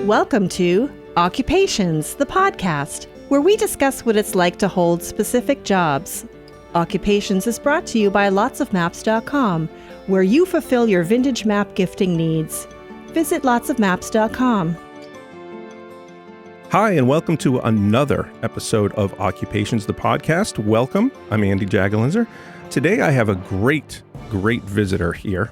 Welcome to Occupations, the podcast, where we discuss what it's like to hold specific jobs. Occupations is brought to you by lotsofmaps.com, where you fulfill your vintage map gifting needs. Visit lotsofmaps.com. Hi, and welcome to another episode of Occupations, the podcast. Welcome. I'm Andy Jagalinzer. Today I have a great visitor here,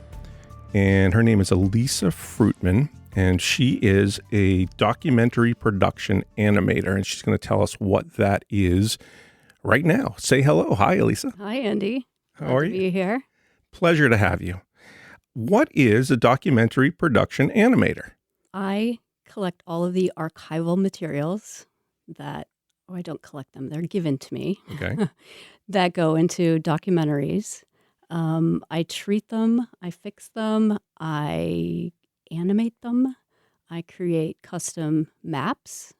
and her name is Alisa Frutman, and she is a documentary production animator, and she's going to tell us what that is right now. Say hello. Hi, Alisa. Hi, Andy. How are you? Glad to be here. Pleasure to have you. What is a documentary production animator? I collect all of the archival materials that, I don't collect them, they're given to me, Okay. that go into documentaries. I treat them, I fix them, I animate them, I create custom maps.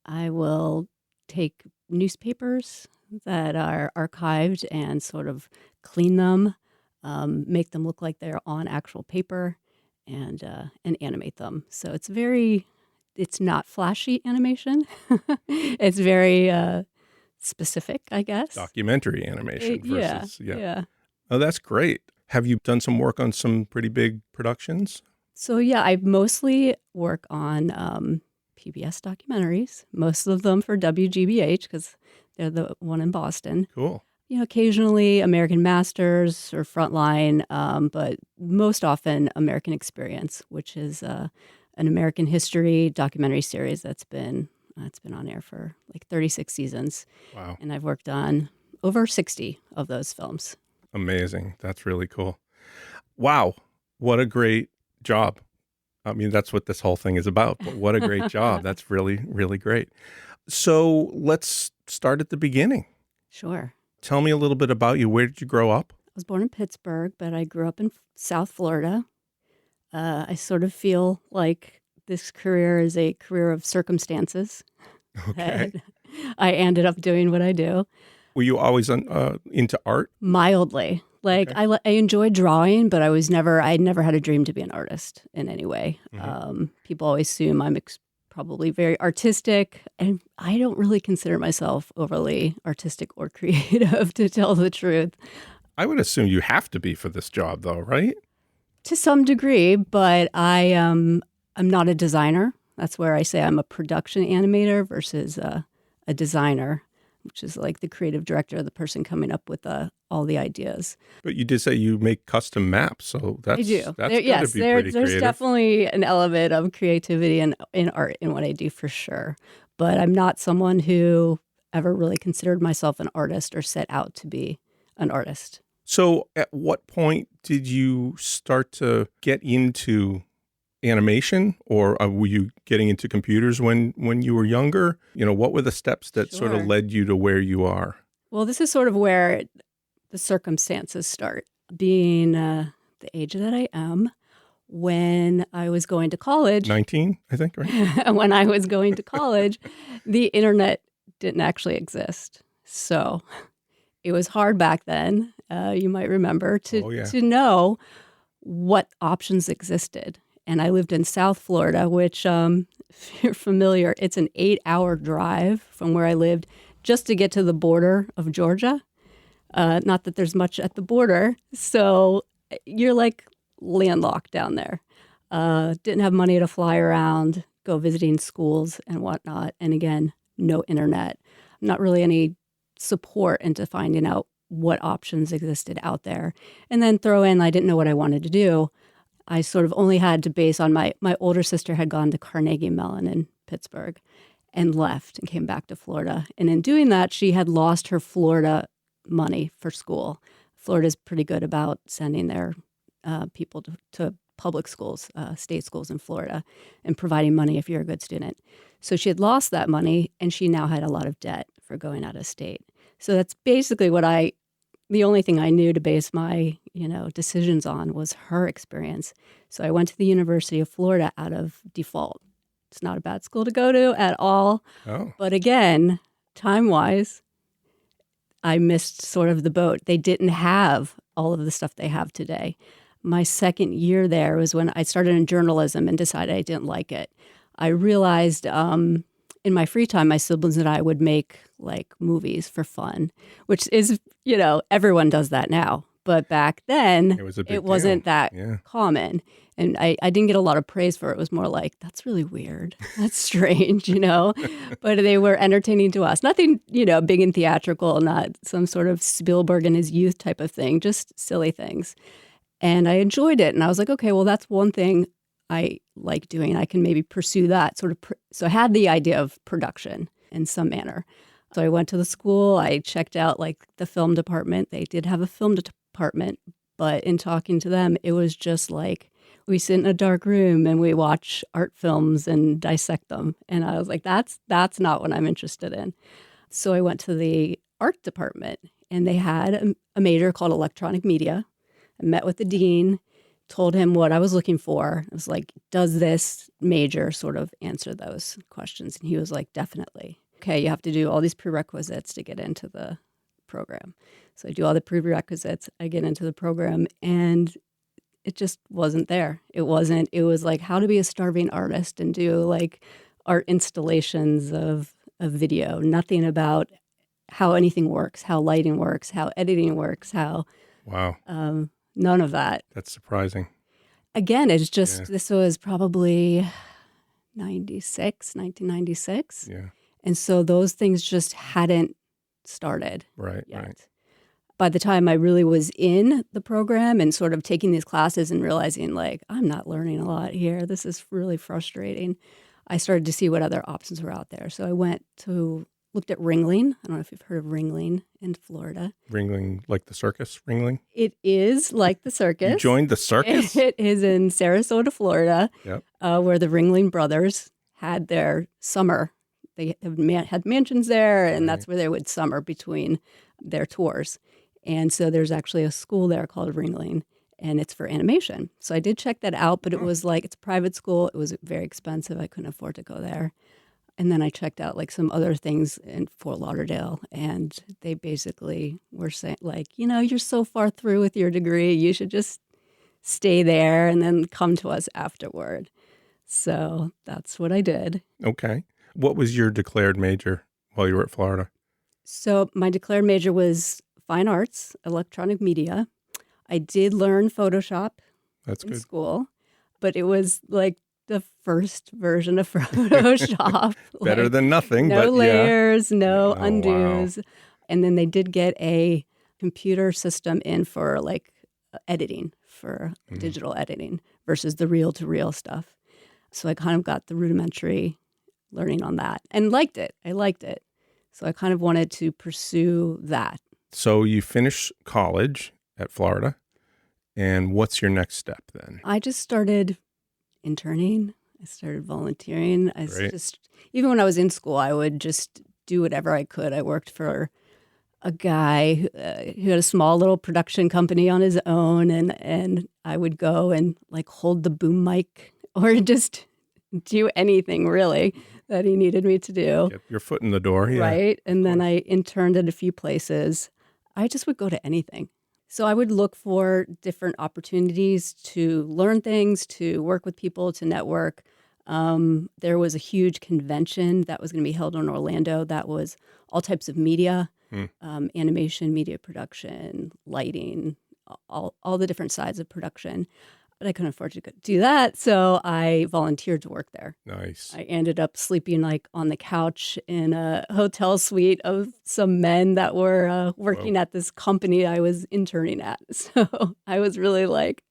I will take newspapers that are archived and sort of clean them, make them look like they're on actual paper, and animate them. So it's not flashy animation. It's very specific, I guess. Documentary animation versus, yeah. Oh, that's great. Have you done some work on some pretty big productions? So yeah, I mostly work on PBS documentaries, most of them for WGBH because they're the one in Boston. Cool. Occasionally American Masters or Frontline, but most often American Experience, which is an American history documentary series that's been on air for like 36 seasons. Wow. And I've worked on over 60 of those films. Amazing. That's really cool. Wow. What a great job. I mean, that's what this whole thing is about, but what a great job. That's really, really great. So let's start at the beginning. Sure. Tell me a little bit about you. Where did you grow up? I was born in Pittsburgh, but I grew up in South Florida. I sort of feel like this career is a career of circumstances. Okay. I ended up doing what I do. Were you always into art? Mildly. Like, Okay. I enjoyed drawing, but I never had a dream to be an artist in any way. Mm-hmm. People always assume I'm probably very artistic, and I don't really consider myself overly artistic or creative, to tell the truth. I would assume you have to be for this job, though, right? To some degree, but I'm not a designer. That's where I say I'm a production animator versus a designer, which is like the creative director, the person coming up with all the ideas. But you did say you make custom maps, so that's I do. That's got to be pretty There's creative. definitely an element of creativity in art in what I do for sure. But I'm not someone who ever really considered myself an artist or set out to be an artist. So at what point did you start to get into animation, or were you getting into computers when you were younger? What were the steps that sort of Sure. led you to where you are? Well, this is sort of where the circumstances start. Being the age that I am, when I was going to college, 19, I think, right? when I was going to college, the internet didn't actually exist. So it was hard back then, you might remember, to know what options existed. And I lived in South Florida, which, if you're familiar, it's an 8-hour drive from where I lived just to get to the border of Georgia. Not that there's much at the border. So you're like landlocked down there. Didn't have money to fly around, go visiting schools and whatnot. And again, no internet. Not really any support into finding out what options existed out there. And then throw in, I didn't know what I wanted to do. I sort of only had to base on my older sister had gone to Carnegie Mellon in Pittsburgh and left and came back to Florida. And in doing that, she had lost her Florida money for school. Florida's pretty good about sending their people to public schools, state schools in Florida, and providing money if you're a good student. So she had lost that money, and she now had a lot of debt for going out of state. So that's basically the only thing I knew to base my, decisions on was her experience. So I went to the University of Florida out of default. It's not a bad school to go to at all. Oh. But again, time-wise, I missed sort of the boat. They didn't have all of the stuff they have today. My second year there was when I started in journalism and decided I didn't like it. I realized in my free time, my siblings and I would make like movies for fun, which is, everyone does that now. But back then, it wasn't that common. And I didn't get a lot of praise for it. It was more like, that's really weird. That's strange, But they were entertaining to us. Nothing, big and theatrical, not some sort of Spielberg in his youth type of thing, just silly things. And I enjoyed it. And I was like, okay, well, that's one thing I like doing. I can maybe pursue that sort of. So I had the idea of production in some manner. So I went to the school. I checked out like the film department. They did have a film department, but in talking to them, it was just like we sit in a dark room and we watch art films and dissect them. And I was like, that's not what I'm interested in. So I went to the art department, and they had a major called electronic media. I met with the dean, told him what I was looking for. I was like, does this major sort of answer those questions? And he was like, definitely. Okay, you have to do all these prerequisites to get into the program. So I do all the prerequisites, I get into the program, and it just wasn't there. It was like how to be a starving artist and do like art installations of video. Nothing about how anything works, how lighting works, how editing works, how... Wow. None of that. That's surprising. Again, it's just, this was probably 1996. Yeah. And so those things just hadn't started Right. By the time I really was in the program and sort of taking these classes and realizing like, I'm not learning a lot here. This is really frustrating. I started to see what other options were out there. So I looked at Ringling. I don't know if you've heard of Ringling in Florida. Ringling, like the circus, Ringling? It is like the circus. You joined the circus? It is in Sarasota, Florida, yep. Where the Ringling brothers had their summer. They had mansions there, and that's where they would summer between their tours. And so there's actually a school there called Ringling, and it's for animation. So I did check that out, but it was like, it's a private school. It was very expensive. I couldn't afford to go there. And then I checked out like some other things in Fort Lauderdale, and they basically were saying like, you're so far through with your degree, you should just stay there and then come to us afterward. So that's what I did. Okay. What was your declared major while you were at Florida? So my declared major was fine arts, electronic media. I did learn Photoshop in school, but it was like the first version of Photoshop. Better than nothing. No but layers, no undos. Wow. And then they did get a computer system in for like editing, for digital editing versus the reel-to-reel stuff. So I kind of got the rudimentary learning on that and liked it. I liked it. So I kind of wanted to pursue that. So you finished college at Florida, and what's your next step then? I just started interning. I started volunteering. Even when I was in school, I would just do whatever I could. I worked for a guy who had a small little production company on his own, and I would go and like hold the boom mic or just do anything really that he needed me to do. Get your foot in the door, yeah. Right? And then I interned at a few places. I just would go to anything. So I would look for different opportunities to learn things, to work with people, to network. There was a huge convention that was going to be held in Orlando that was all types of media, animation, media production, lighting, all the different sides of production. But I couldn't afford to do that, so I volunteered to work there. Nice. I ended up sleeping like on the couch in a hotel suite of some men that were working at this company I was interning at. So I was really like,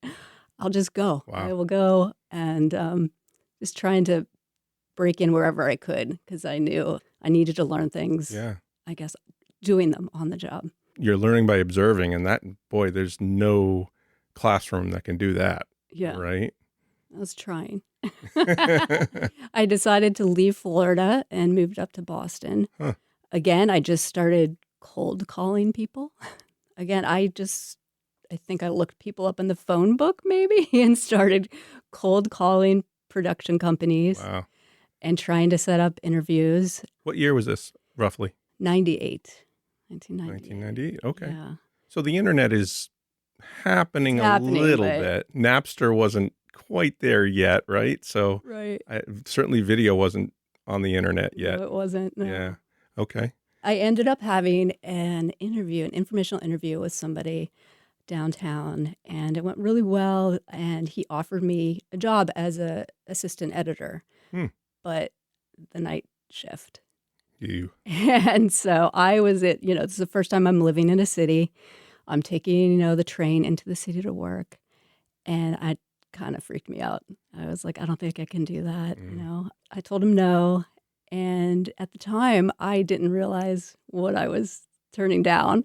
I'll just go. Wow. I will go, and just trying to break in wherever I could because I knew I needed to learn things. Yeah. I guess doing them on the job. You're learning by observing, and that, boy, there's no classroom that can do that. Yeah. Right? I was trying. I decided to leave Florida and moved up to Boston. Huh. Again, I just started cold calling people. Again, I think I looked people up in the phone book maybe and started cold calling production companies. Wow. And trying to set up interviews. What year was this, roughly? 1998. Okay. Yeah. So the internet is happening a little bit. Napster wasn't quite there yet, right? So Right. certainly video wasn't on the internet yet. No, it wasn't. No. Yeah. Okay. I ended up having an informational interview with somebody downtown, and it went really well. And he offered me a job as a assistant editor, Hmm. but the night shift. You. And so I was this is the first time I'm living in a city. I'm taking, the train into the city to work. And I kind of freaked me out. I was like, I don't think I can do that. I told him no. And at the time, I didn't realize what I was turning down.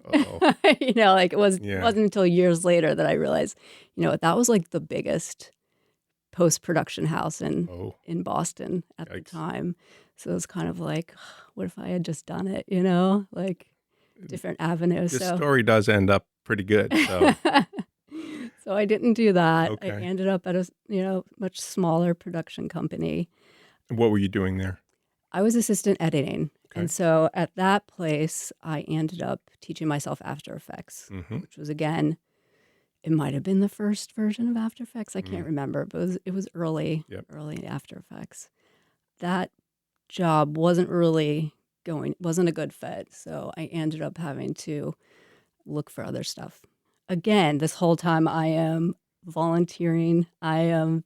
It wasn't until years later that I realized, that was like the biggest post-production house in Boston at the time. So it was kind of like, what if I had just done it, like different avenues. This story does end up pretty good. So. So I didn't do that. Okay. I ended up at a much smaller production company. What were you doing there? I was assistant editing. Okay. And so at that place, I ended up teaching myself After Effects, which was, again, it might have been the first version of After Effects. I can't remember, but it was early After Effects. That job wasn't a good fit. So I ended up having to look for other stuff. Again, this whole time I am volunteering. I am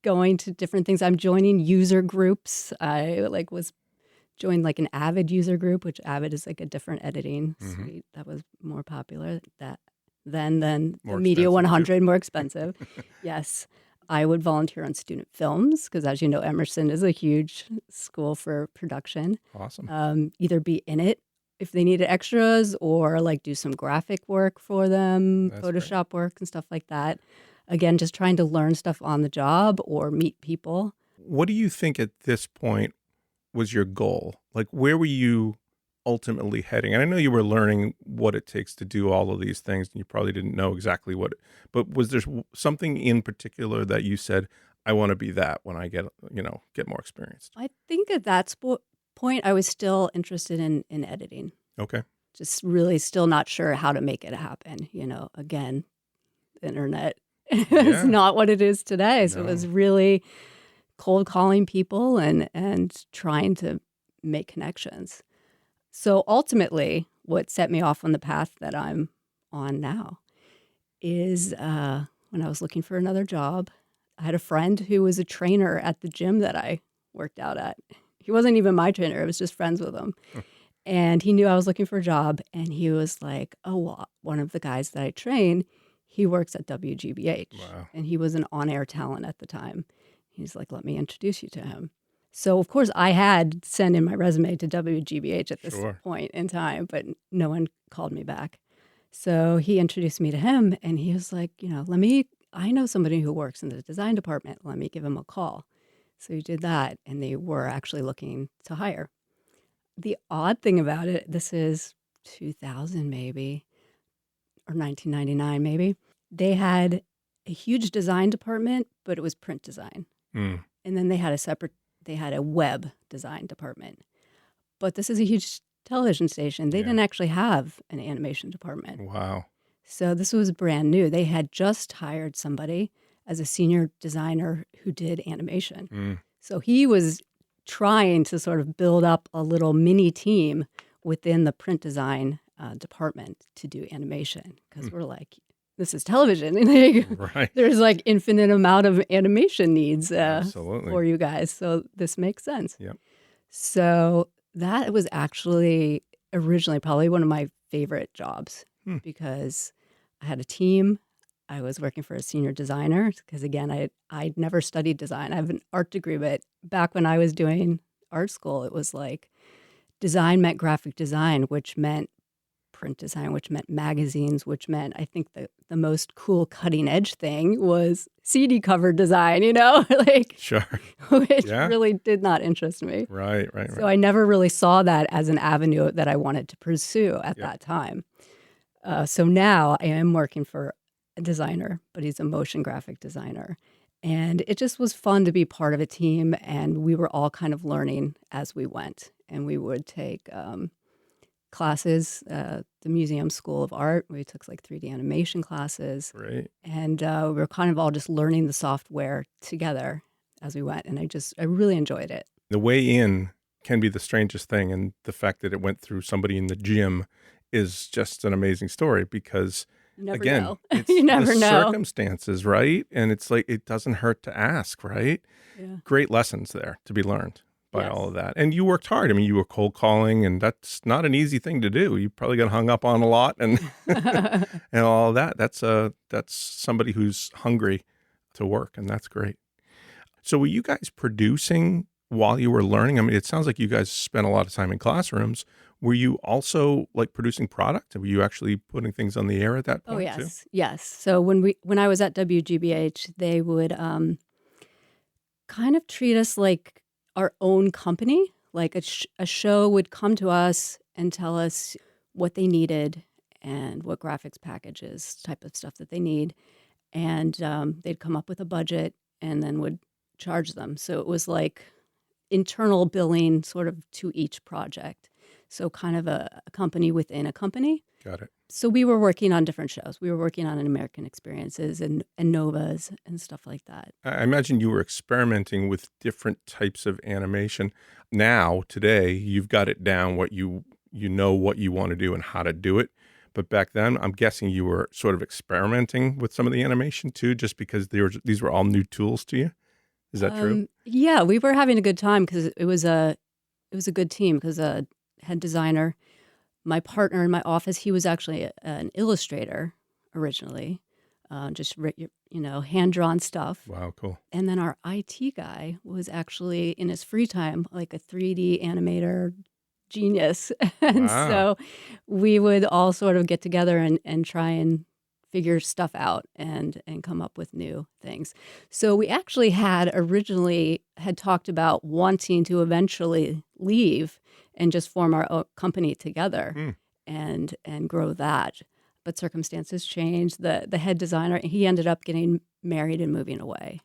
going to different things. I'm joining user groups. I joined an Avid user group, which Avid is like a different editing suite that was more popular than the Media 100, more expensive. Yes. I would volunteer on student films because, as you know, Emerson is a huge school for production. Awesome. Either be in it if they needed extras or do some graphic work for them, That's Photoshop work and stuff like that. Again, just trying to learn stuff on the job or meet people. What do you think at this point was your goal? Where were you ultimately heading? And I know you were learning what it takes to do all of these things, and you probably didn't know exactly but was there something in particular that you said, I want to be that when I get more experienced? I think at that point, I was still interested in editing. Okay. Just really still not sure how to make it happen. Again, the internet is not what it is today. So it was really cold calling people and trying to make connections. So ultimately, what set me off on the path that I'm on now is when I was looking for another job, I had a friend who was a trainer at the gym that I worked out at. He wasn't even my trainer. I was just friends with him. And he knew I was looking for a job. And he was like, oh, well, one of the guys that I train, he works at WGBH. Wow. And he was an on-air talent at the time. He's like, let me introduce you to him. So, of course, I had sent in my resume to WGBH at this point in time, but no one called me back. So he introduced me to him, and he was like, I know somebody who works in the design department. Let me give him a call. So he did that, and they were actually looking to hire. The odd thing about it, this is 2000 maybe, or 1999 maybe, they had a huge design department, but it was print design. And then they had a web design department. But this is a huge television station. They didn't actually have an animation department. Wow. So this was brand new. They had just hired somebody as a senior designer who did animation. So he was trying to sort of build up a little mini team within the print design department to do animation because we're like, this is television. Right. There's infinite amount of animation needs for you guys. So this makes sense. Yep. So that was actually originally probably one of my favorite jobs because I had a team. I was working for a senior designer because, again, I'd never studied design. I have an art degree, but back when I was doing art school, it was design meant graphic design, which meant print design, which meant magazines, which meant I think the most cool cutting edge thing was CD cover design, Sure. which really did not interest me. Right. So I never really saw that as an avenue that I wanted to pursue at that time. So now I am working for a designer, but he's a motion graphic designer. And it just was fun to be part of a team, and we were all kind of learning as we went. And we would take classes, the Museum School of Art. We took like 3D animation classes. Right. And we were kind of all just learning the software together as we went. And I really enjoyed it. The way in can be the strangest thing. And the fact that it went through somebody in the gym is just an amazing story because, you never again, know. It's you never the know. circumstances, right? And it's like, it doesn't hurt to ask, right? Yeah. Great lessons there to be learned by Yes. all of that. And you worked hard. I mean, you were cold calling, and that's not an easy thing to do. You probably got hung up on a lot and and all of that. That's somebody who's hungry to work, and that's great. So were you guys producing while you were learning? I mean, it sounds like you guys spent a lot of time in classrooms. Were you also like producing product? Were you actually putting things on the air at that point? Oh, yes. Too? Yes. So when I was at WGBH, they would kind of treat us like our own company. Like a show would come to us and tell us what they needed and what graphics packages, type of stuff that they need. And they'd come up with a budget and then would charge them. So it was like internal billing sort of to each project. So kind of a company within a company. Got it. So we were working on different shows. We were working on American Experiences and Novas and stuff like that. I imagine you were experimenting with different types of animation. Now, today, you've got it down what you know what you want to do and how to do it. But back then, I'm guessing you were sort of experimenting with some of the animation too, just because these were all new tools to you. Is that true? Yeah, we were having a good time because it was a good team because a head designer, my partner in my office, he was actually an illustrator originally, just hand-drawn stuff. Wow, cool. And then our IT guy was actually in his free time like a 3D animator genius. And Wow. so we would all sort of get together and try and figure stuff out and come up with new things. So we actually originally had talked about wanting to eventually leave and just form our own company together and grow that. But circumstances changed. The head designer, he ended up getting married and moving away.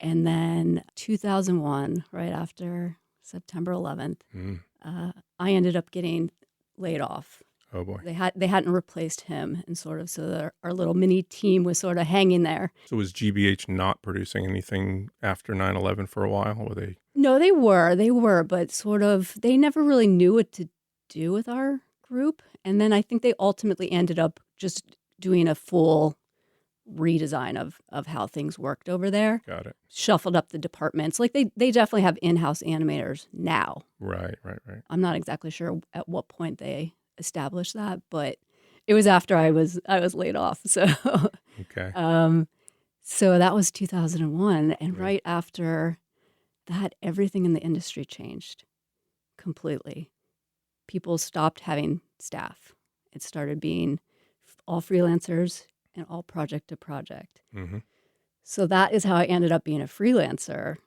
And then 2001, right after September 11th, I ended up getting laid off. Oh boy. They hadn't replaced him, and so our little mini team was sort of hanging there. So was GBH not producing anything after 9/11 for a while? Were they? No, they were, but sort of they never really knew what to do with our group. And then I think they ultimately ended up just doing a full redesign of how things worked over there. Got it. Shuffled up the departments. Like they definitely have in-house animators now. Right. I'm not exactly sure at what point they established that, but it was after I was laid off. So okay. So that was 2001, and Yeah. right after that, everything in the industry changed completely. People stopped having staff. It started being all freelancers and all project to project. Mm-hmm. So that is how I ended up being a freelancer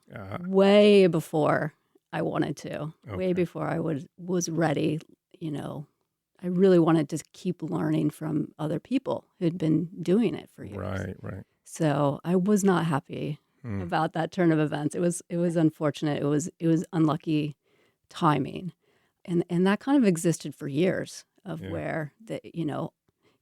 way before I wanted to, way before I was ready. I really wanted to keep learning from other people who'd been doing it for years. Right. So I was not happy about that turn of events. It was unfortunate. It was unlucky timing, and that kind of existed for years of where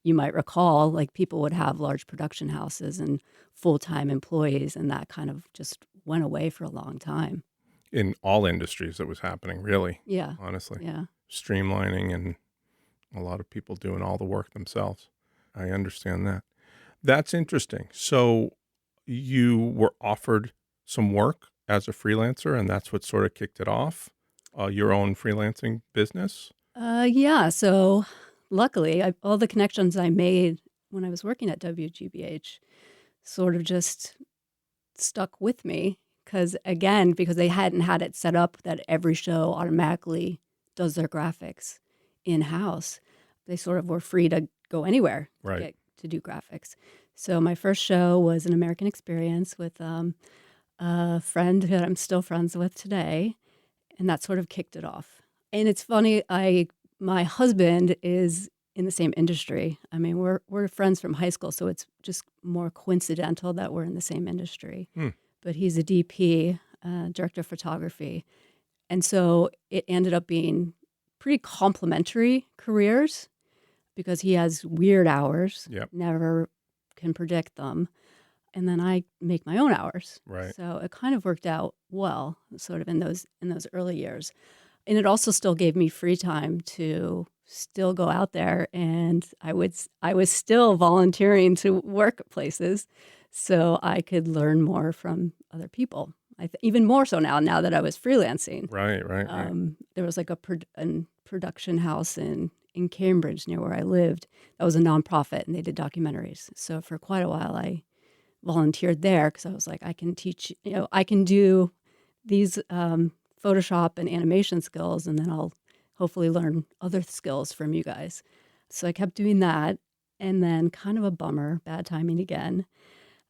you might recall, like people would have large production houses and full-time employees, and that kind of just went away for a long time. In all industries, that was happening, really. Yeah. Honestly. Yeah. Streamlining and a lot of people doing all the work themselves. I understand that. That's interesting. So you were offered some work as a freelancer, and that's what sort of kicked it off, your own freelancing business? Yeah. So luckily, all the connections I made when I was working at WGBH sort of just stuck with me because they hadn't had it set up that every show automatically does their graphics in-house. They sort of were free to go anywhere to do graphics. So my first show was an American Experience with a friend that I'm still friends with today, and that sort of kicked it off. And it's funny, my husband is in the same industry. I mean, we're friends from high school, so it's just more coincidental that we're in the same industry. But he's a DP, director of photography. And so it ended up being pretty complementary careers because he has weird hours. Yep. Never can predict them. And then I make my own hours. Right. So it kind of worked out well, sort of in those early years. And it also still gave me free time to still go out there, and I was still volunteering to work at places so I could learn more from other people. Even more so now that I was freelancing. Right. There was like a production house in Cambridge near where I lived. That was a nonprofit, and they did documentaries. So for quite a while, I volunteered there because I was like, I can teach, I can do these Photoshop and animation skills, and then I'll hopefully learn other skills from you guys. So I kept doing that. And then kind of a bummer, bad timing again.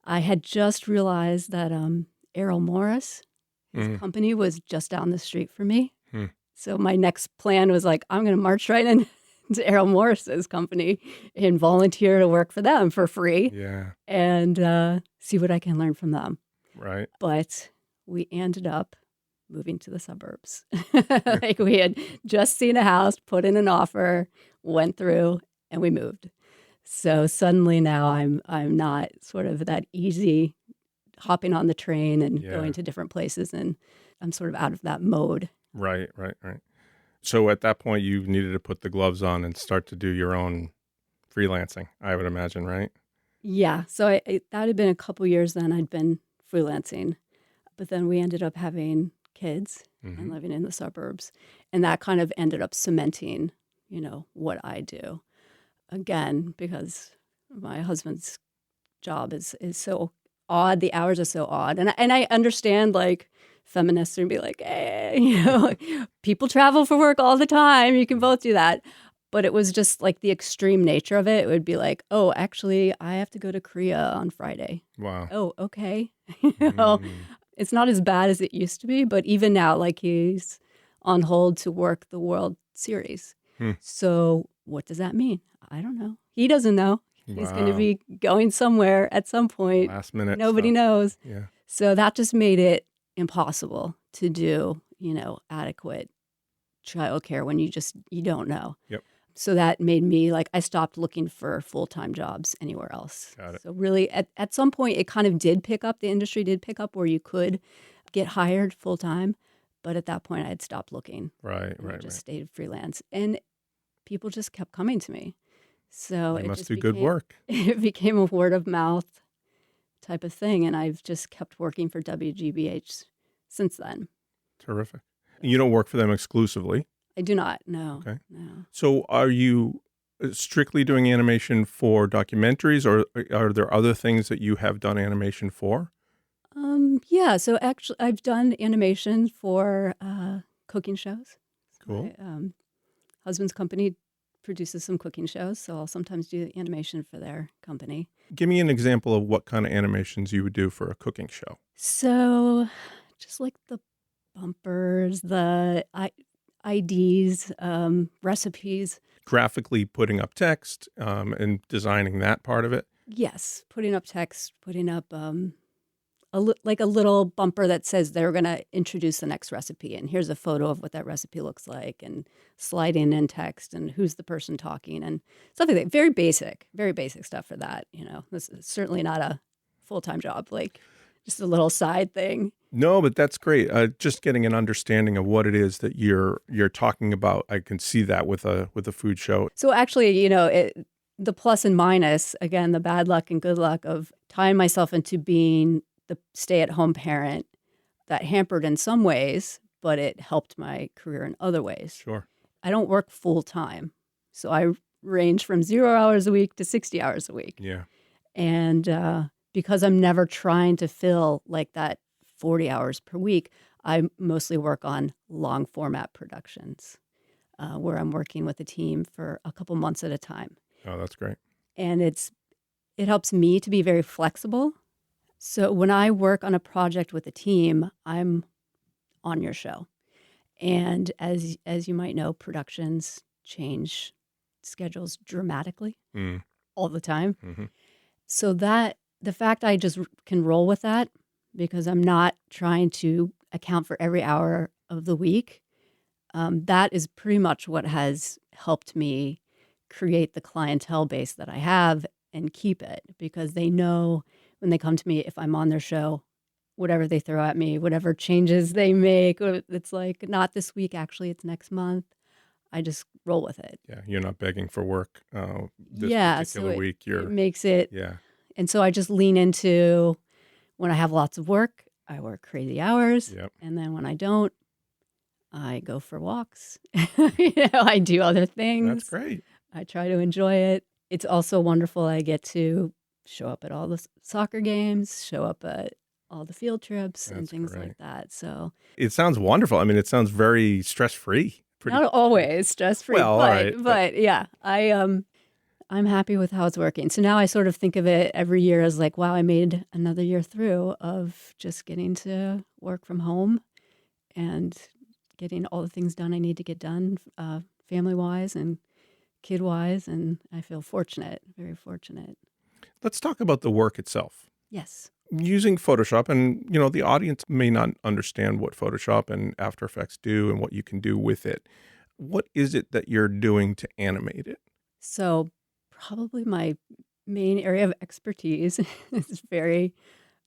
I had just realized that Errol Morris, his company was just down the street from me. So my next plan was like, I'm going to march right into Errol Morris's company and volunteer to work for them for free. Yeah. And see what I can learn from them. Right. But we ended up moving to the suburbs. Like we had just seen a house, put in an offer, went through, and we moved. So suddenly now I'm not sort of that easy hopping on the train and going to different places, and I'm sort of out of that mode. Right. So at that point, you needed to put the gloves on and start to do your own freelancing, I would imagine, right? Yeah. So that had been a couple years then I'd been freelancing, but then we ended up having kids and living in the suburbs, and that kind of ended up cementing, what I do. Again, because my husband's job is so odd. The hours are so odd. And I understand, like, feminists would be like, hey, people travel for work all the time. You can both do that. But it was just like the extreme nature of it. It would be like, oh, actually, I have to go to Korea on Friday. Wow. Oh, okay. It's not as bad as it used to be. But even now, like, he's on hold to work the World Series. So what does that mean? I don't know. He doesn't know. He's going to be going somewhere at some point. Last minute. Nobody knows. Yeah. So that just made it impossible to do, adequate childcare when you don't know. Yep. So that made me I stopped looking for full-time jobs anywhere else. Got it. So really at some point it kind of did pick up. The industry did pick up where you could get hired full-time. But at that point I had stopped looking. Right. I just stayed freelance. And people just kept coming to me. So They it must just do good work. It became a word of mouth type of thing. And I've just kept working for WGBH since then. Terrific. You don't work for them exclusively? I do not, no. Okay. No. So are you strictly doing animation for documentaries, or are there other things that you have done animation for? Yeah, so actually I've done animation for cooking shows. Cool. My husband's company produces some cooking shows, so I'll sometimes do animation for their company. Give me an example of what kind of animations you would do for a cooking show. So just like the bumpers, the IDs, recipes. Graphically putting up text and designing that part of it? Yes, putting up text, putting up a little bumper that says they're going to introduce the next recipe, and here's a photo of what that recipe looks like, and sliding in text and who's the person talking and stuff like that. Very basic stuff for that. This is certainly not a full-time job, like just a little side thing. No, but that's great. Just getting an understanding of what it is that you're talking about. I can see that with a food show. So actually, the plus and minus, again, the bad luck and good luck of tying myself into being the stay-at-home parent, that hampered in some ways, but it helped my career in other ways. Sure. I don't work full-time, so I range from 0 hours a week to 60 hours a week. Yeah. And because I'm never trying to fill like that 40 hours per week, I mostly work on long format productions where I'm working with a team for a couple months at a time. Oh, that's great. And it helps me to be very flexible. So when I work on a project with a team, I'm on your show. And as you might know, productions change schedules dramatically all the time. Mm-hmm. So that the fact I just can roll with that, because I'm not trying to account for every hour of the week, That is pretty much what has helped me create the clientele base that I have and keep it, because they know when they come to me, if I'm on their show, whatever they throw at me, whatever changes they make, it's like, not this week, actually, it's next month. I just roll with it. Yeah, you're not begging for work this So particular week. it makes it. Yeah. And so I just lean into, when I have lots of work, I work crazy hours. Yep. And then when I don't, I go for walks. I do other things. That's great. I try to enjoy it. It's also wonderful. I get to show up at all the soccer games, show up at all the field trips and things like that. So it sounds wonderful. I mean, it sounds very stress-free. Not always stress-free, well, but yeah, I'm happy with how it's working. So now I sort of think of it every year as like, wow, I made another year through of just getting to work from home and getting all the things done I need to get done, family-wise and kid-wise, and I feel fortunate, very fortunate. Let's talk about the work itself. Yes. Using Photoshop, and the audience may not understand what Photoshop and After Effects do and what you can do with it. What is it that you're doing to animate it? So probably my main area of expertise is very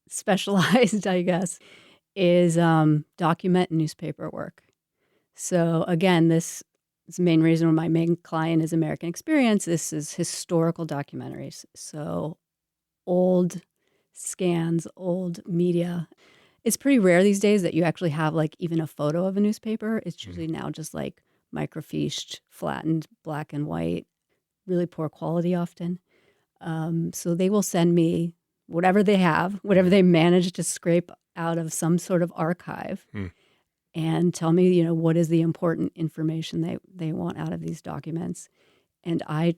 specialized, I guess, is document and newspaper work. So again, this is the main reason why my main client is American Experience. This is historical documentaries. So old scans, old media. It's pretty rare these days that you actually have like even a photo of a newspaper. It's usually now just like microfiched, flattened, black and white, really poor quality often. So they will send me whatever they have, whatever they manage to scrape out of some sort of archive, and tell me, what is the important information they want out of these documents. And I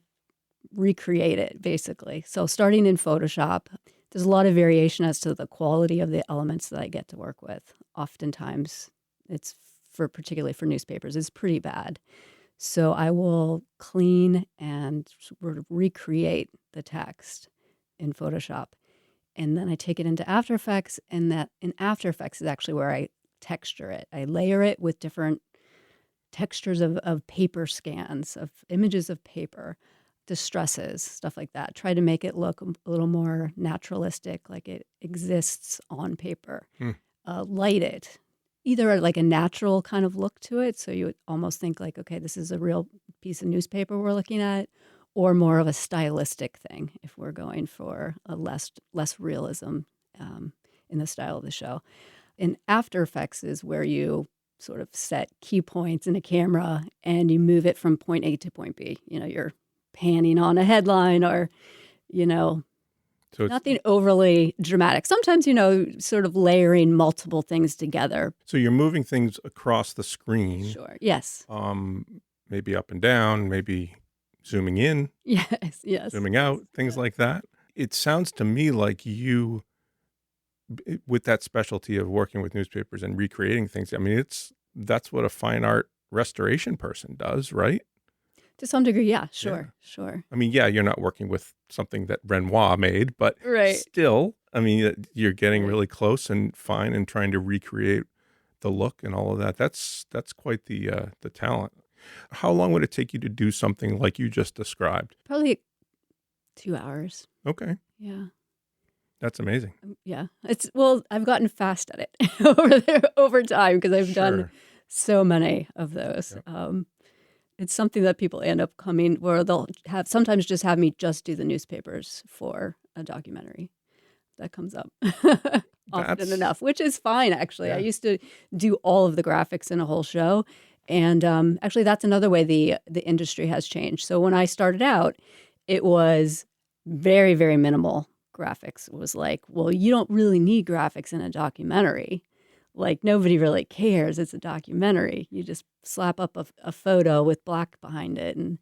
recreate it, basically. So starting in Photoshop, there's a lot of variation as to the quality of the elements that I get to work with. Oftentimes, it's particularly for newspapers, it's pretty bad. So I will clean and sort of recreate the text in Photoshop. And then I take it into After Effects, and that in After Effects is actually where I texture it. I layer it with different textures of paper scans, of images of paper, distresses, stuff like that. Try to make it look a little more naturalistic, like it exists on paper. Light it, either like a natural kind of look to it, so you would almost think like, okay, this is a real piece of newspaper we're looking at, or more of a stylistic thing if we're going for a less realism in the style of the show. In After Effects is where you sort of set key points in a camera and you move it from point A to point B. You're panning on a headline or, so nothing overly dramatic. Sometimes, sort of layering multiple things together. So you're moving things across the screen. Sure. Yes. Maybe up and down, maybe zooming in. Yes. Zooming out, things like that. It sounds to me like you, with that specialty of working with newspapers and recreating things, I mean, that's what a fine art restoration person does, right? To some degree, yeah, sure. I mean, yeah, you're not working with something that Renoir made, but still, I mean, you're getting really close and fine and trying to recreate the look and all of that. That's quite the talent. How long would it take you to do something like you just described? Probably 2 hours. Okay. Yeah. That's amazing. Yeah. I've gotten fast at it over time because I've done so many of those. Yep. It's something that people end up coming where they'll sometimes just have me just do the newspapers for a documentary. That comes up often enough, which is fine, actually. Yeah. I used to do all of the graphics in a whole show. And actually, that's another way the industry has changed. So when I started out, it was very, very minimal graphics. It was like, well, you don't really need graphics in a documentary. Like, nobody really cares. It's a documentary. You just slap up a photo with black behind it and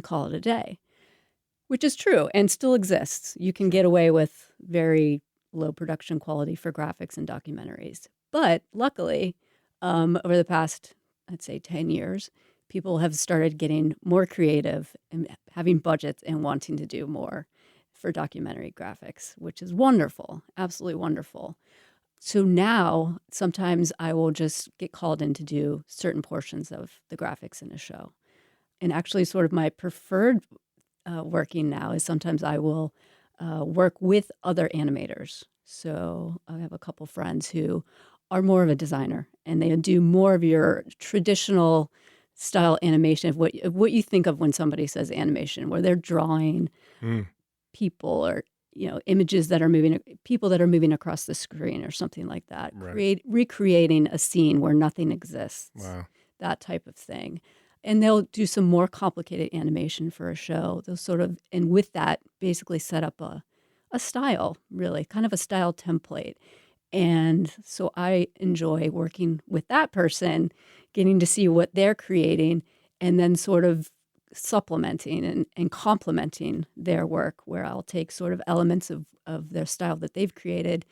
call it a day, which is true and still exists. You can get away with very low production quality for graphics in documentaries. But luckily, over the past, I'd say 10 years, people have started getting more creative and having budgets and wanting to do more for documentary graphics, which is wonderful, absolutely wonderful. So now sometimes I will just get called in to do certain portions of the graphics in a show. And actually sort of my preferred working now is sometimes I will work with other animators. So I have a couple friends who are more of a designer, and they do more of your traditional style animation of what you think of when somebody says animation, where they're drawing people or images that are moving, people that are moving across the screen or something like that. Right. Recreating a scene where nothing exists. Wow. That type of thing. And they'll do some more complicated animation for a show. They'll sort of, and with that, basically set up a style, really, kind of a style template. And so I enjoy working with that person, getting to see what they're creating, and then sort of supplementing and complementing their work, where I'll take sort of elements of their style that they've created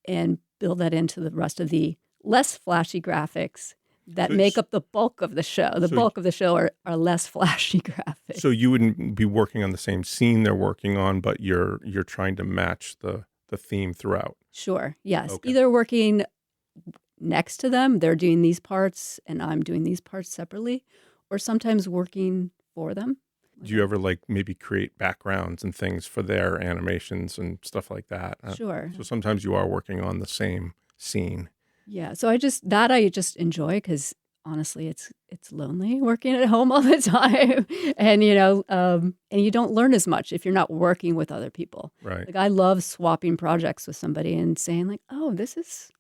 and build that into the rest of the less flashy graphics that make up the bulk of the show. The bulk of the show are less flashy graphics. So you wouldn't be working on the same scene they're working on, but you're trying to match the theme throughout. Sure, yes. Okay. Either working next to them, they're doing these parts and I'm doing these parts separately, or sometimes working for them. Do you ever maybe create backgrounds and things for their animations and stuff like that? Sure. So sometimes you are working on the same scene. Yeah, so I just enjoy, because honestly, it's lonely working at home all the time, and and you don't learn as much if you're not working with other people. Right. Like, I love swapping projects with somebody and saying like, oh, this is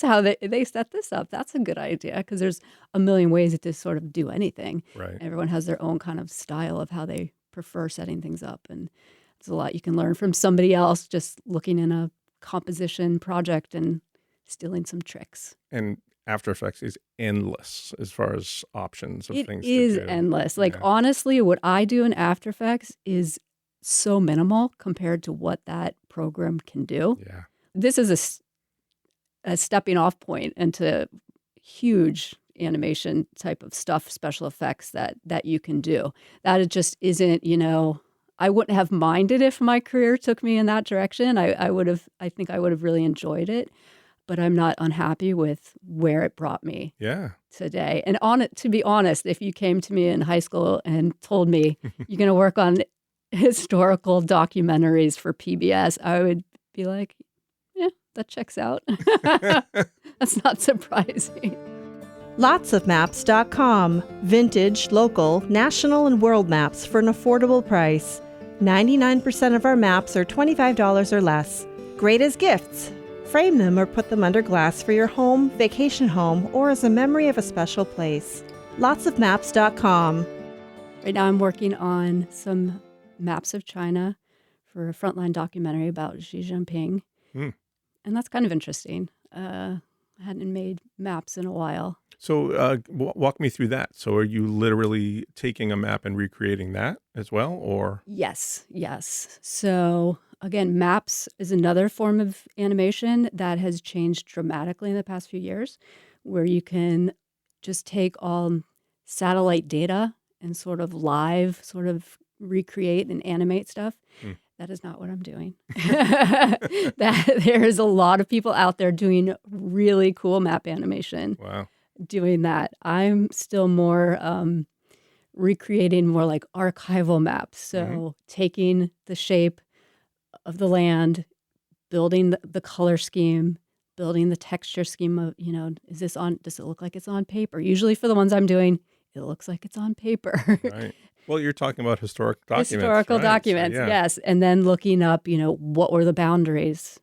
how they set this up. That's a good idea, because there's a million ways to sort of do anything. Right. Everyone has their own kind of style of how they prefer setting things up, and there's a lot you can learn from somebody else just looking in a composition project and stealing some tricks. And After Effects is endless as far as options of things to do. It is endless. Like, honestly, what I do in After Effects is so minimal compared to what that program can do. Yeah. This is a stepping off point into huge animation type of stuff, special effects that you can do. That it just isn't, I wouldn't have minded if my career took me in that direction. I think I would have really enjoyed it. But I'm not unhappy with where it brought me today. And to be honest, if you came to me in high school and told me you're going to work on historical documentaries for PBS, I would be like, yeah, that checks out. That's not surprising. Lotsofmaps.com. Vintage, local, national, and world maps for an affordable price. 99% of our maps are $25 or less. Great as gifts. Frame them or put them under glass for your home, vacation home, or as a memory of a special place. Lotsofmaps.com. Right now I'm working on some maps of China for a frontline documentary about Xi Jinping. And that's kind of interesting. I hadn't made maps in a while. So walk me through that. So are you literally taking a map and recreating that as well, or? Yes. So again, maps is another form of animation that has changed dramatically in the past few years, where you can just take all satellite data and sort of recreate and animate stuff. That is not what I'm doing. There is a lot of people out there doing really cool map animation. Wow. Doing that. I'm still more recreating more like archival maps. So taking the shape of the land, building the color scheme, building the texture scheme of, does it look like it's on paper? Usually for the ones I'm doing, it looks like it's on paper. Right. Well, you're talking about historical documents. Historical documents, so, yes. And then looking up, what were the boundaries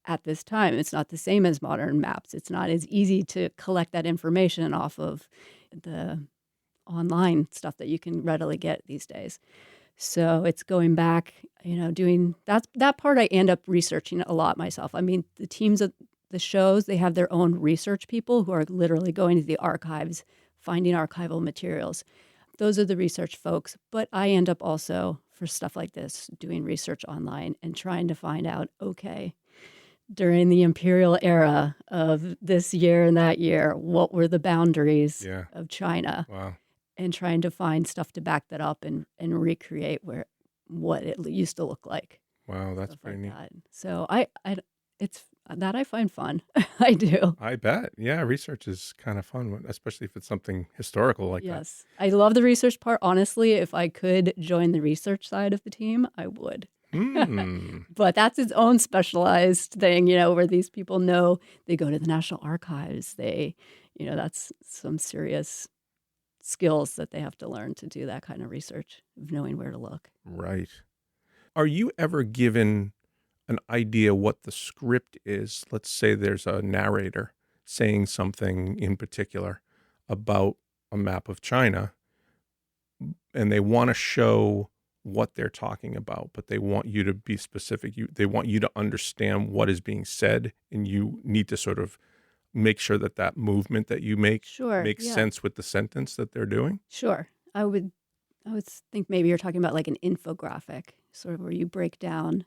at this time. It's not the same as modern maps. It's not as easy to collect that information off of the online stuff that you can readily get these days. So it's going back, doing that part. I end up researching a lot myself. I mean, the teams of the shows, they have their own research people who are literally going to the archives, finding archival materials. Those are the research folks. But I end up also, for stuff like this, doing research online and trying to find out, okay, during the imperial era of this year and that year, what were the boundaries of China? Wow. And trying to find stuff to back that up and recreate what it used to look like. Wow, that's pretty neat. So That I find fun. I do. I bet. Yeah, research is kind of fun, especially if it's something historical like that. Yes. I love the research part. Honestly, if I could join the research side of the team, I would. But that's its own specialized thing, where these people know they go to the National Archives. That's some serious skills that they have to learn to do that kind of research, of knowing where to look. Right. Are you ever given an idea what the script is? Let's say there's a narrator saying something in particular about a map of China, and they want to show what they're talking about, but they want you to be specific. They want you to understand what is being said, and you need to sort of make sure that movement that you make makes sense with the sentence that they're doing. Sure. I would think maybe you're talking about like an infographic, sort of where you break down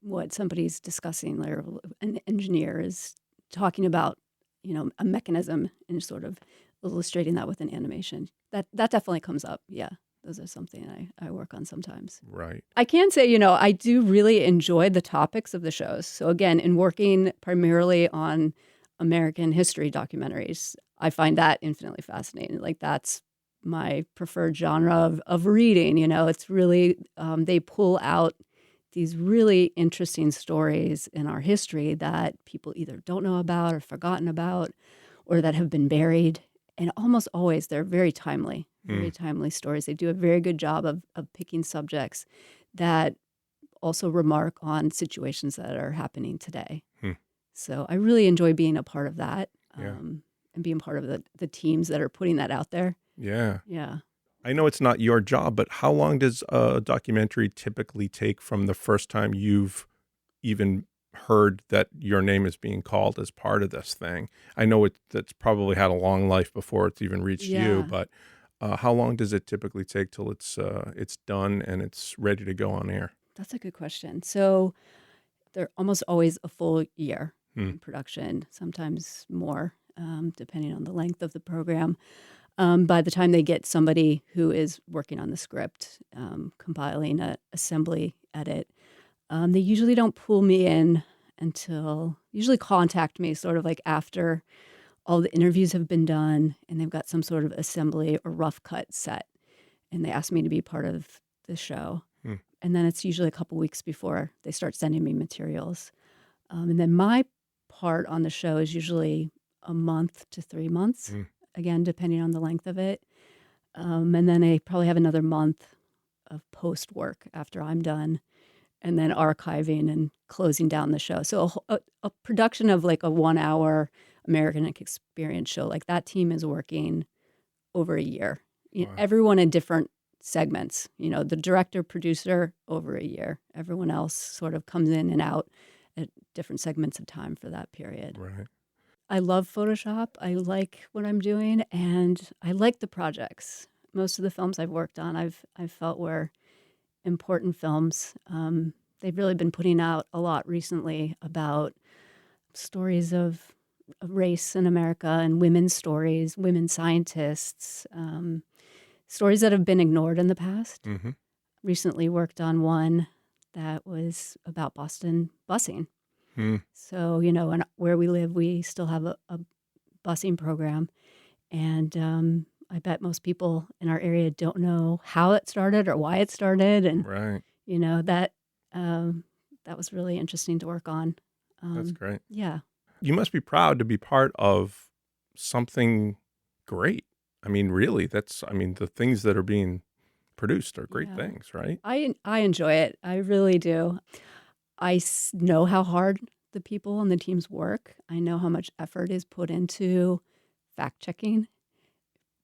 what somebody's discussing, or an engineer is talking about, a mechanism, and sort of illustrating that with an animation. That definitely comes up. Yeah. Those are something I work on sometimes. Right. I can say, I do really enjoy the topics of the shows. So again, in working primarily on American history documentaries, I find that infinitely fascinating. Like, that's my preferred genre of reading. It's really, they pull out these really interesting stories in our history that people either don't know about or forgotten about, or that have been buried. And almost always they're very timely stories. They do a very good job of picking subjects that also remark on situations that are happening today. So I really enjoy being a part of that, and being part of the teams that are putting that out there. Yeah. Yeah. I know it's not your job, but how long does a documentary typically take from the first time you've even heard that your name is being called as part of this thing? I know that's probably had a long life before it's even reached you, but how long does it typically take till it's done and it's ready to go on air? That's a good question. So they're almost always a full year in production, sometimes more, depending on the length of the program. By the time they get somebody who is working on the script, compiling an assembly edit, they usually don't pull me in until, usually contact me sort of like after all the interviews have been done and they've got some sort of assembly or rough cut set, and they ask me to be part of the show. And then it's usually a couple weeks before they start sending me materials. And then my part on the show is usually a month to 3 months, again, depending on the length of it. And then I probably have another month of post work after I'm done, and then archiving and closing down the show. So a production of like a 1 hour American Experience show, like that team is working over a year. Wow. Everyone in different segments, the director, producer, over a year. Everyone else sort of comes in and out at different segments of time for that period. Right. I love Photoshop. I like what I'm doing, and I like the projects. Most of the films I've worked on, I've felt were important films. They've really been putting out a lot recently about stories of race in America and women's stories, women scientists, stories that have been ignored in the past. Recently worked on one that was about Boston busing. So, and where we live, we still have a busing program. And I bet most people in our area don't know how it started or why it started. And, that was really interesting to work on. That's great. Yeah. You must be proud to be part of something great. I mean, really, the things that are being produced are great things, right? I enjoy it. I really do. I know how hard the people on the teams work. I know how much effort is put into fact checking,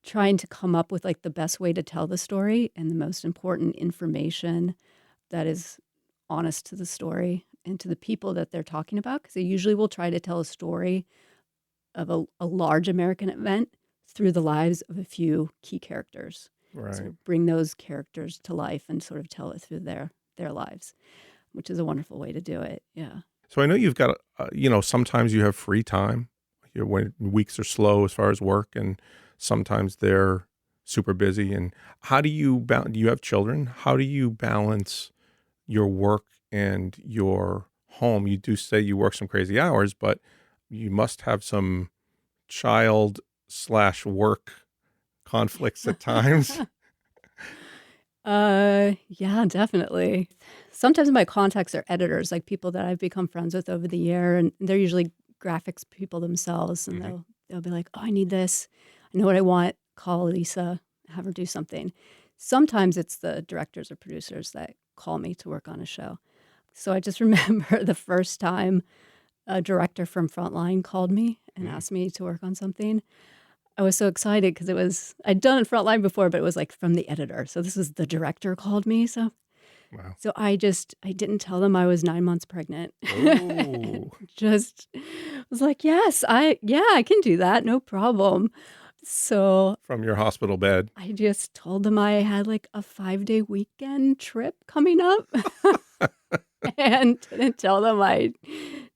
trying to come up with like the best way to tell the story and the most important information that is honest to the story and to the people that they're talking about. Because they usually will try to tell a story of a large American event through the lives of a few key characters. Right. So bring those characters to life and sort of tell it through their lives, which is a wonderful way to do it. Yeah. So I know you've got, sometimes you have free time when weeks are slow as far as work, and sometimes they're super busy. And how do you do you have children? How do you balance your work and your home, you do say you work some crazy hours, but you must have some child/work conflicts at times. Yeah, definitely. Sometimes my contacts are editors, like people that I've become friends with over the year, and they're usually graphics people themselves, and they'll be like, "Oh, I need this. I know what I want. Call Alisa, have her do something." Sometimes it's the directors or producers that call me to work on a show. So I just remember the first time a director from Frontline called me and asked me to work on something. I was so excited because I'd done Frontline before, but it was like from the editor. So this was the director called me. So Wow. so I didn't tell them I was 9 months pregnant. Oh. Just was like, yes, I can do that. No problem. So From your hospital bed. I just told them I had like a 5-day weekend trip coming up and didn't tell them I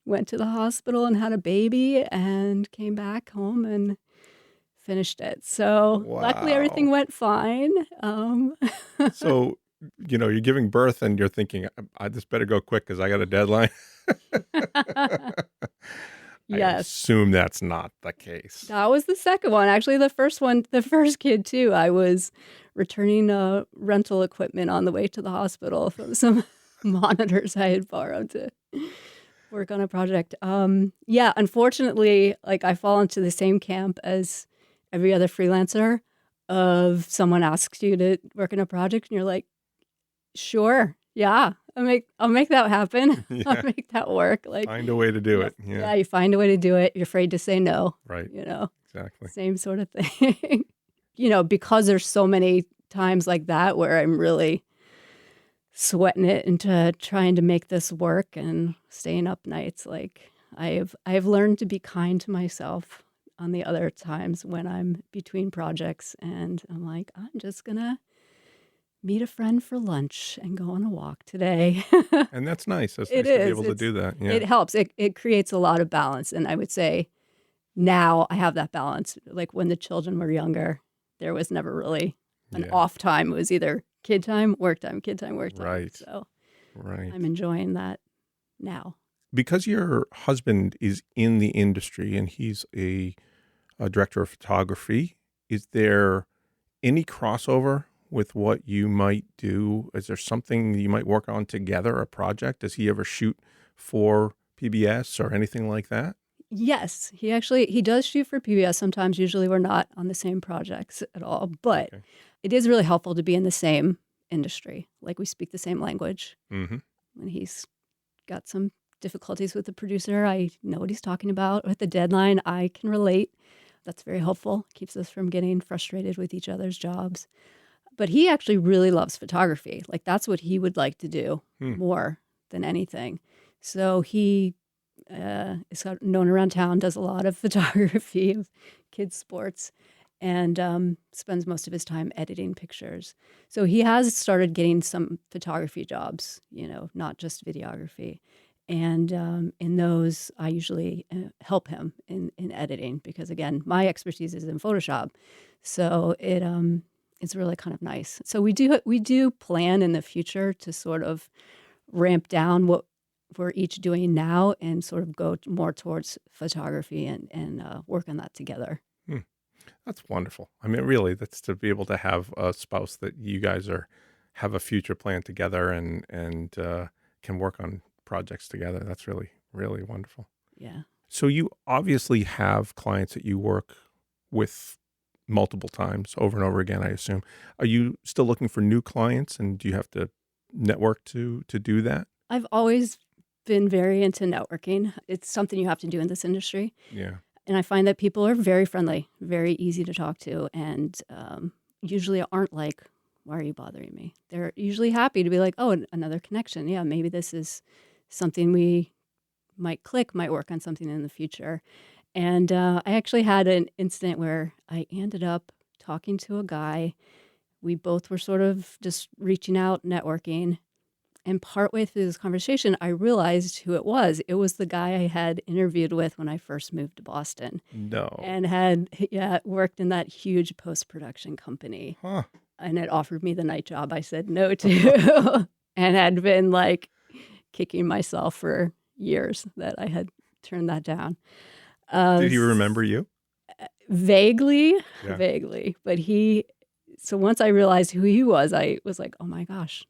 went to the hospital and had a baby and came back home and finished it. So luckily everything went fine. So, you're giving birth and you're thinking, I just better go quick because I got a deadline. I Yes. assume that's not the case. That was the second one. Actually, the first kid too, I was returning rental equipment on the way to the hospital from some monitors I had borrowed to work on a project. Yeah, unfortunately, like I fall into the same camp as every other freelancer of someone asks you to work in a project and you're like, sure, yeah, I'll make that happen. Yeah. I'll make that work. Like Find a way to do it. Yeah. Yeah, you find a way to do it. You're afraid to say no. Right. Exactly. Same sort of thing. Because there's so many times like that where I'm really sweating it into trying to make this work and staying up nights. Like I've learned to be kind to myself on the other times when I'm between projects and I'm like, I'm just gonna meet a friend for lunch and go on a walk today. And that's nice. That's It nice to be is. able to do that. Yeah. It helps. It creates a lot of balance. And I would say now I have that balance. Like when the children were younger, there was never really an off time. It was either kid time, work time, kid time, work time. Right. So right. I'm enjoying that now. Because your husband is in the industry and he's a director of photography, is there any crossover with what you might do? Is there something you might work on together, a project? Does he ever shoot for PBS or anything like that? Yes, he does shoot for PBS sometimes. Usually we're not on the same projects at all, but it is really helpful to be in the same industry. Like we speak the same language. Mm-hmm. When he's got some difficulties with the producer, I know what he's talking about. With the deadline, I can relate. That's very helpful. Keeps us from getting frustrated with each other's jobs. But he actually really loves photography. Like that's what he would like to do more than anything. So he is known around town, does a lot of photography of kids' sports, and spends most of his time editing pictures. So he has started getting some photography jobs, not just videography. And in those, I usually help him in editing because, again, my expertise is in Photoshop. So it's really kind of nice. So we do plan in the future to sort of ramp down what we're each doing now and sort of go more towards photography and work on that together. That's wonderful. I mean, really, that's to be able to have a spouse that you guys have a future plan together and can work on projects together. That's really, really wonderful. Yeah. So you obviously have clients that you work with multiple times over and over again, I assume. Are you still looking for new clients, and do you have to network to do that? I've always been very into networking. It's something you have to do in this industry. Yeah. And I find that people are very friendly, very easy to talk to, and usually aren't like, why are you bothering me? They're usually happy to be like, oh, another connection. Yeah, maybe this is something we might work on something in the future. And I actually had an incident where I ended up talking to a guy. We both were sort of just reaching out, networking. And partway through this conversation, I realized who it was. It was the guy I had interviewed with when I first moved to Boston. No. And had worked in that huge post-production company. Huh. And had offered me the night job I said no to. And had been like kicking myself for years that I had turned that down. Did he remember you? Vaguely, Yeah. vaguely. But so once I realized who he was, I was like, oh my gosh,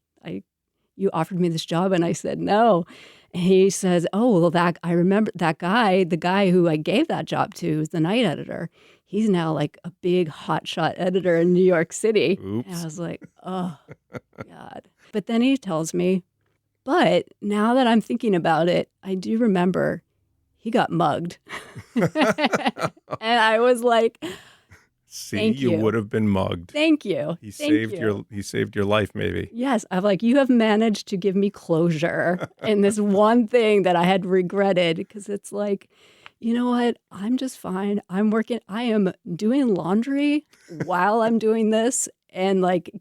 you offered me this job. And I said, no. And he says, oh, well, I remember that guy, the guy who I gave that job to is the night editor. He's now like a big hotshot editor in New York City. Oops. And I was like, oh, God. But then he tells me, but now that I'm thinking about it, I do remember he got mugged. And I was like, see, thank you. You would have been mugged. Thank you. He saved your life, maybe. Yes. I'm like, you have managed to give me closure in this one thing that I had regretted, because it's like, you know what? I'm just fine. I'm working. I am doing laundry while I'm doing this. And like,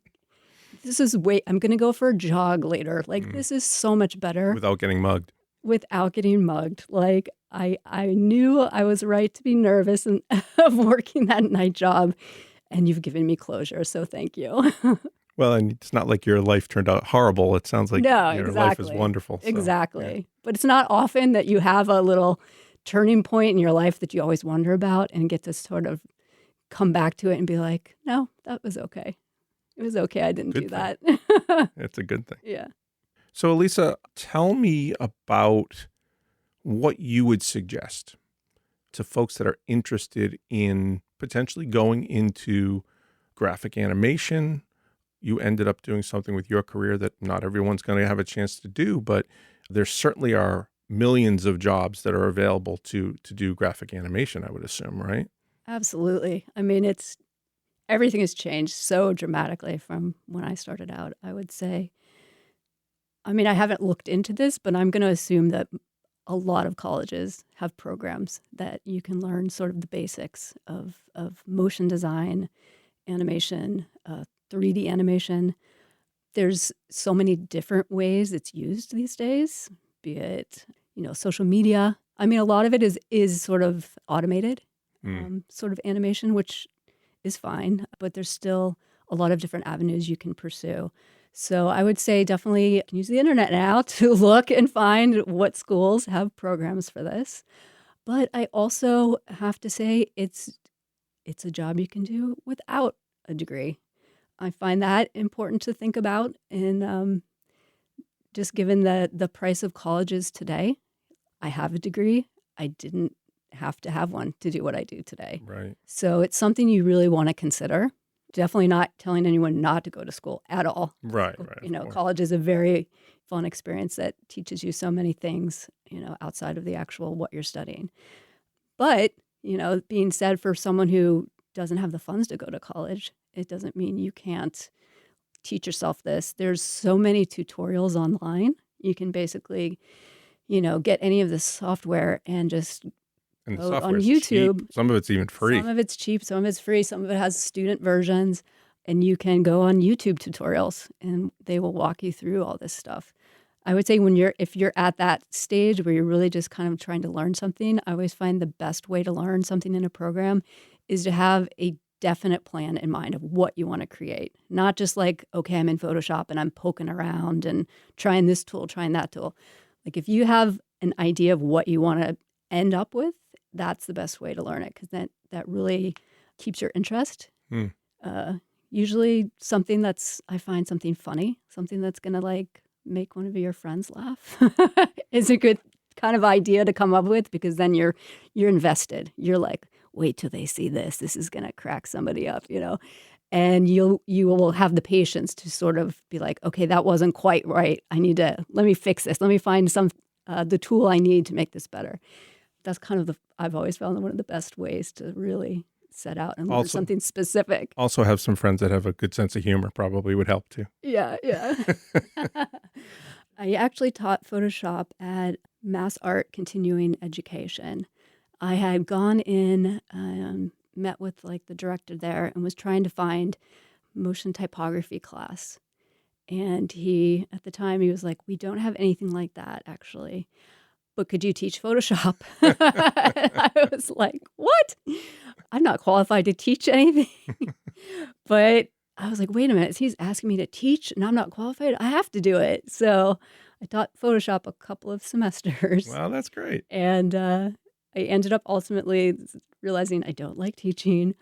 I'm going to go for a jog later. Like, this is so much better. Without getting mugged. Like, I knew I was right to be nervous of working that night job, and you've given me closure, so thank you. Well, and it's not like your life turned out horrible. It sounds like your life is wonderful. So, exactly. Yeah. But it's not often that you have a little turning point in your life that you always wonder about and get to sort of come back to it and be like, no, that was okay. It was okay. I didn't do that. It's a good thing. Yeah. So, Alisa, tell me about what you would suggest to folks that are interested in potentially going into graphic animation. You ended up doing something with your career that not everyone's going to have a chance to do, but there certainly are millions of jobs that are available to do graphic animation, I would assume, right? Absolutely. I mean, everything has changed so dramatically from when I started out, I would say. I mean, I haven't looked into this, but I'm going to assume that a lot of colleges have programs that you can learn sort of the basics of motion design, animation, 3D animation. There's so many different ways it's used these days, be it, social media. I mean, a lot of it is sort of automated, sort of animation, which is fine, but there's still a lot of different avenues you can pursue. So I would say definitely use the internet now to look and find what schools have programs for this. But I also have to say it's a job you can do without a degree. I find that important to think about, and just given the price of colleges today. I have a degree. I didn't have to have one to do what I do today. Right. So it's something you really want to consider. Definitely not telling anyone not to go to school at all. Right. College is a very fun experience that teaches you so many things, outside of the actual what you're studying. But, being said, for someone who doesn't have the funds to go to college, it doesn't mean you can't teach yourself this. There's so many tutorials online. You can basically, get any of this software and just and go on YouTube. Cheap. Some of it's even free. Some of it's cheap. Some of it's free. Some of it has student versions. And you can go on YouTube tutorials and they will walk you through all this stuff. I would say if you're at that stage where you're really just kind of trying to learn something, I always find the best way to learn something in a program is to have a definite plan in mind of what you want to create. Not just like, okay, I'm in Photoshop and I'm poking around and trying this tool, trying that tool. Like if you have an idea of what you want to end up with, that's the best way to learn it, because that really keeps your interest. Usually something I find something funny, something that's going to like make one of your friends laugh is a good kind of idea to come up with, because then you're invested. You're like, wait till they see this. This is going to crack somebody up, and you will have the patience to sort of be like, okay, that wasn't quite right. Let me fix this. Let me find the tool I need to make this better. That's kind of I've always found one of the best ways to really set out and learn something specific. Also have some friends that have a good sense of humor probably would help too. Yeah. I actually taught Photoshop at Mass Art Continuing Education. I had gone in and met with like the director there and was trying to find motion typography class. And at the time, he was like, we don't have anything like that, actually. But could you teach Photoshop? I was like, what? I'm not qualified to teach anything. But I was like, wait a minute, he's asking me to teach and I'm not qualified. I have to do it. So I taught Photoshop a couple of semesters. Wow, that's great. And I ended up ultimately realizing I don't like teaching.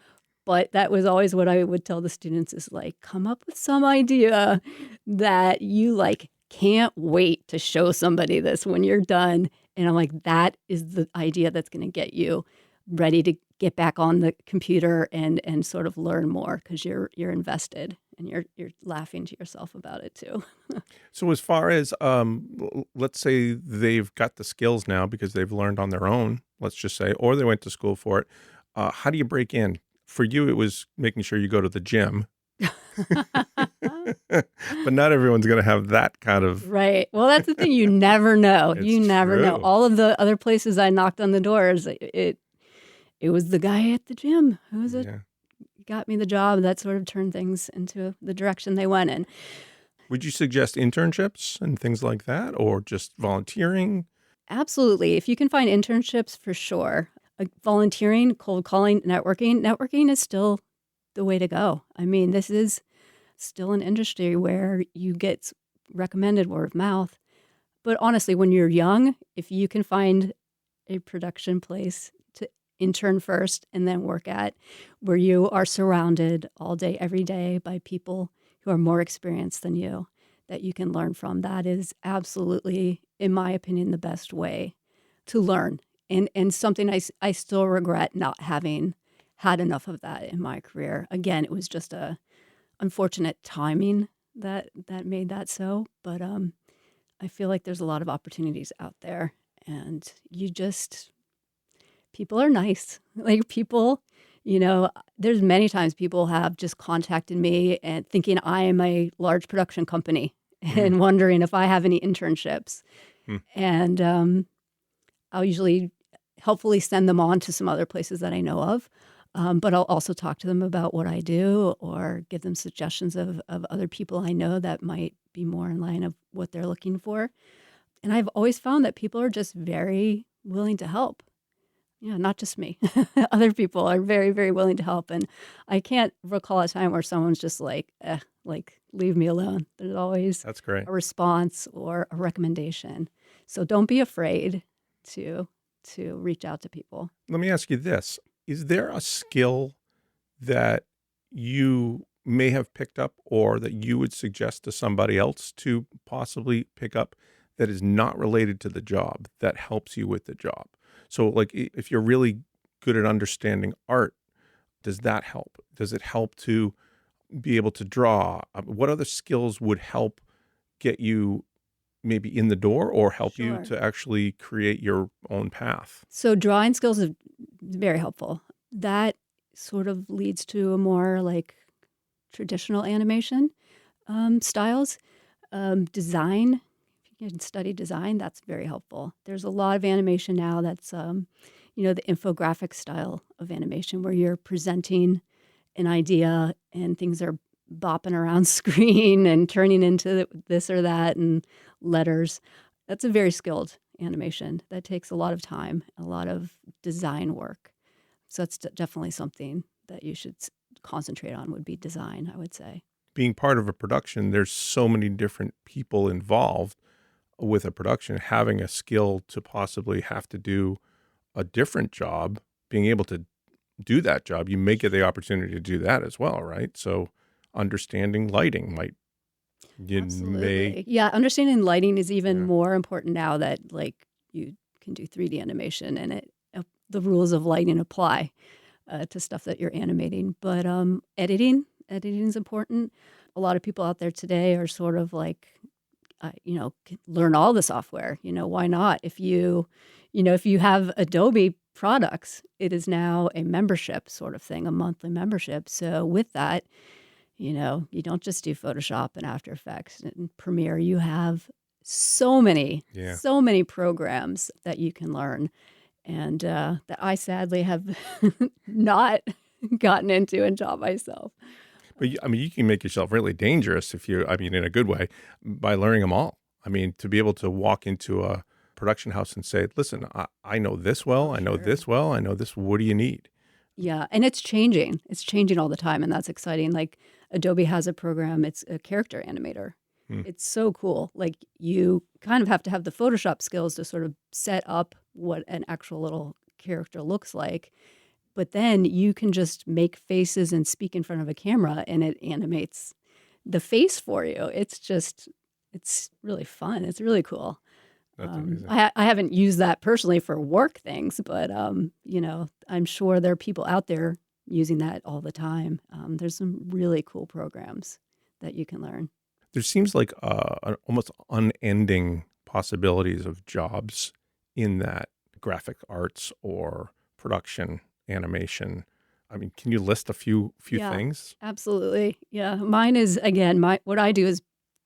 But that was always what I would tell the students is like, come up with some idea that you like can't wait to show somebody this when you're done. And I'm like, that is the idea that's going to get you ready to get back on the computer and sort of learn more because you're invested and you're laughing to yourself about it too. So as far as let's say they've got the skills now because they've learned on their own, let's just say, or they went to school for it. How do you break in? For you, it was making sure you go to the gym. But not everyone's going to have that kind of... Right. Well, that's the thing. You never know. You never know. All of the other places I knocked on the doors, it was the guy at the gym who was got me the job. That sort of turned things into the direction they went in. Would you suggest internships and things like that, or just volunteering? Absolutely. If you can find internships, for sure. Volunteering, cold calling, networking is still the way to go. I mean, this is still an industry where you get recommended word of mouth. But honestly, when you're young, if you can find a production place to intern first and then work at, where you are surrounded all day, every day by people who are more experienced than you, that you can learn from, that is absolutely, in my opinion, the best way to learn. And something I still regret not having had enough of that in my career. Again, it was just a unfortunate timing that made that so. But I feel like there's a lot of opportunities out there, and people are nice. Like people, there's many times people have just contacted me and thinking I am a large production company and wondering if I have any internships. And I'll usually helpfully send them on to some other places that I know of. But I'll also talk to them about what I do or give them suggestions of other people I know that might be more in line of what they're looking for. And I've always found that people are just very willing to help. Yeah, not just me. Other people are very, very willing to help. And I can't recall a time where someone's just like, leave me alone. There's always That's great. A response or a recommendation. So don't be afraid to reach out to people. Let me ask you this. Is there a skill that you may have picked up or that you would suggest to somebody else to possibly pick up that is not related to the job that helps you with the job? So like if you're really good at understanding art, does that help? Does it help to be able to draw? What other skills would help get you maybe in the door or help you to actually create your own path? So drawing skills are very helpful. That sort of leads to a more like traditional animation styles. Design, if you can study design, that's very helpful. There's a lot of animation now that's, the infographic style of animation where you're presenting an idea and things are bopping around screen and turning into this or that and letters. That's a very skilled animation. That takes a lot of time, a lot of design work. So that's definitely something that you should concentrate on would be design, I would say. Being part of a production, there's so many different people involved with a production. Having a skill to possibly have to do a different job, being able to do that job, you may get the opportunity to do that as well, right? So understanding lighting might, understanding lighting is even more important now that like you can do 3D animation and the rules of lighting apply to stuff that you're animating. But editing is important. A lot of people out there today are sort of like, learn all the software. Why not? If you have Adobe products, it is now a membership sort of thing, a monthly membership. So with that, you don't just do Photoshop and After Effects and Premiere. You have so many programs that you can learn, and that I sadly have not gotten into and taught myself. But you can make yourself really dangerous in a good way, by learning them all. To be able to walk into a production house and say, listen, I know this well, I know this well, I know this, what do you need? Yeah, and it's changing. It's changing all the time, and that's exciting. Like Adobe has a program, it's a character animator. It's so cool. Like, you kind of have to have the Photoshop skills to sort of set up what an actual little character looks like. But then you can just make faces and speak in front of a camera and it animates the face for you. It's really fun. It's really cool. That's amazing. I haven't used that personally for work things, but I'm sure there are people out there using that all the time. There's some really cool programs that you can learn. There seems like an almost unending possibilities of jobs in that graphic arts or production animation. I mean, can you list a few things? Absolutely. Yeah. Mine is, again, what I do is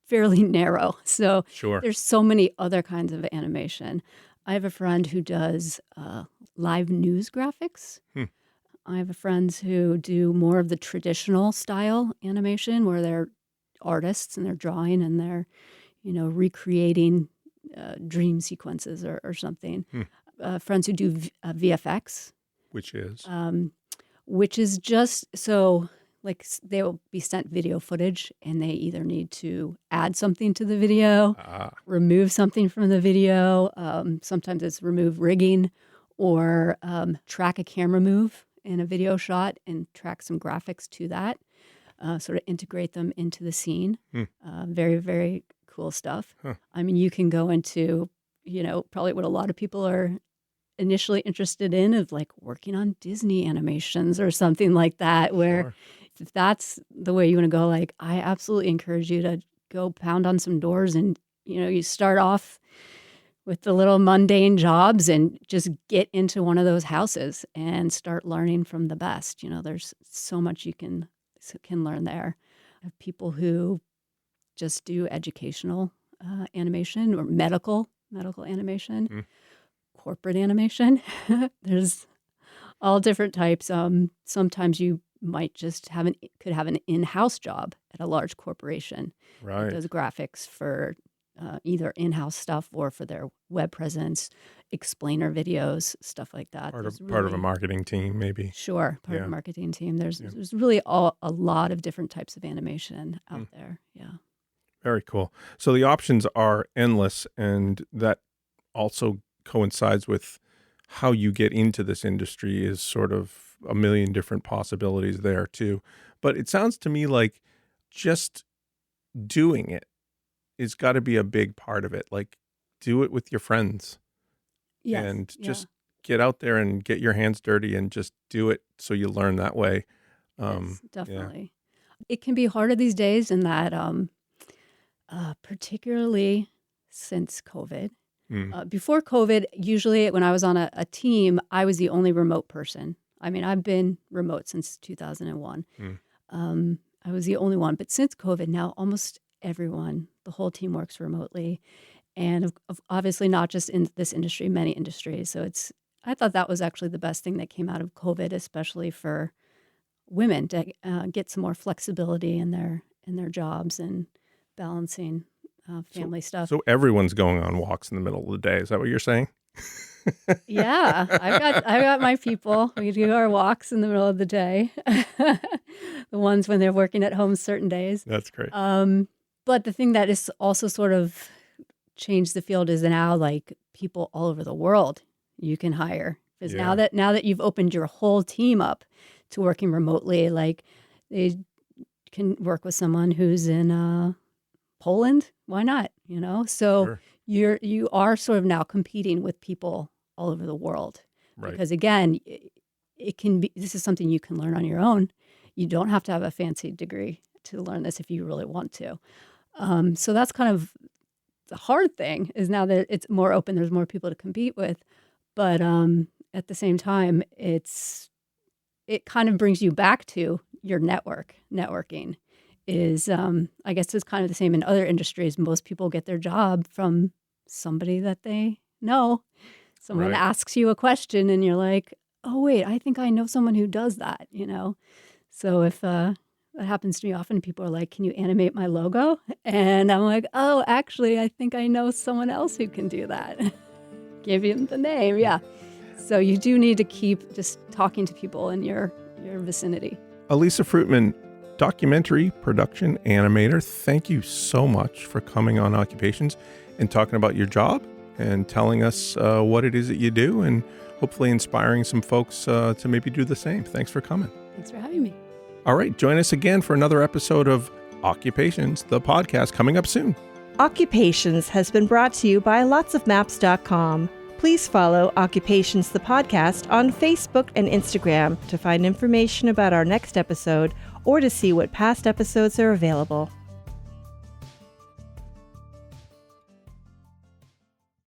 fairly narrow. So Sure. There's so many other kinds of animation. I have a friend who does live news graphics. I have friends who do more of the traditional style animation where they're artists and they're drawing and they're, recreating dream sequences or something. Friends who do VFX. Which is just so, like, they will be sent video footage and they either need to add something to the video, remove something from the video. Sometimes it's remove rigging or track a camera move in a video shot and track some graphics to that, sort of integrate them into the scene. Very, very cool stuff. I mean, you can go into, probably what a lot of people are initially interested in, of like working on Disney animations or something like that, where if that's the way you want to go, like, I absolutely encourage you to go pound on some doors and, you start off with the little mundane jobs and just get into one of those houses and start learning from the best. There's so much you can learn there. I have people who just do educational animation or medical animation. Corporate animation. There's all different types. Sometimes you might just could have an in-house job at a large corporation. Right. It does graphics for either in-house stuff or for their web presence, explainer videos, stuff like that. Part of a marketing team, maybe. Sure, part of a marketing team. There's really a lot of different types of animation out there. Yeah. Very cool. So the options are endless, and that also coincides with how you get into this industry is sort of a million different possibilities there too. But it sounds to me like just doing it is got to be a big part of it. Like, do it with your friends. Yes, and just get out there and get your hands dirty and just do it so you learn that way. Yes, definitely. Yeah. It can be harder these days in that particularly since COVID. Before COVID, usually when I was on a team, I was the only remote person. I mean, I've been remote since 2001. I was the only one. But since COVID, now almost everyone, the whole team works remotely. And obviously not just in this industry, many industries. So I thought that was actually the best thing that came out of COVID, especially for women to get some more flexibility in their jobs and balancing family stuff. So everyone's going on walks in the middle of the day. Is that what you're saying? Yeah, I've got my people. We do our walks in the middle of the day. The ones when they're working at home certain days. That's great. But the thing that is also sort of changed the field is now, like, people all over the world you can hire. Because now that you've opened your whole team up to working remotely, like, they can work with someone who's in Poland. Why not? So sure. you are sort of now competing with people all over the world. Right. Because again, this is something you can learn on your own. You don't have to have a fancy degree to learn this if you really want to. So that's kind of the hard thing, is now that it's more open, there's more people to compete with. But at the same time, it kind of brings you back to your networking. Is I guess it's kind of the same in other industries. Most people get their job from somebody that they know. Someone asks you a question and you're like, oh, wait, I think I know someone who does that, So if that happens to me often, people are like, can you animate my logo? And I'm like, oh, actually, I think I know someone else who can do that. Give him the name. Yeah. So you do need to keep just talking to people in your vicinity. Alisa Frutman, documentary production animator. Thank you so much for coming on Occupations and talking about your job and telling us what it is that you do and hopefully inspiring some folks to maybe do the same. Thanks for coming. Thanks for having me. All right, join us again for another episode of Occupations, the podcast, coming up soon. Occupations has been brought to you by lotsofmaps.com. Please follow Occupations, the podcast on Facebook and Instagram to find information about our next episode or to see what past episodes are available.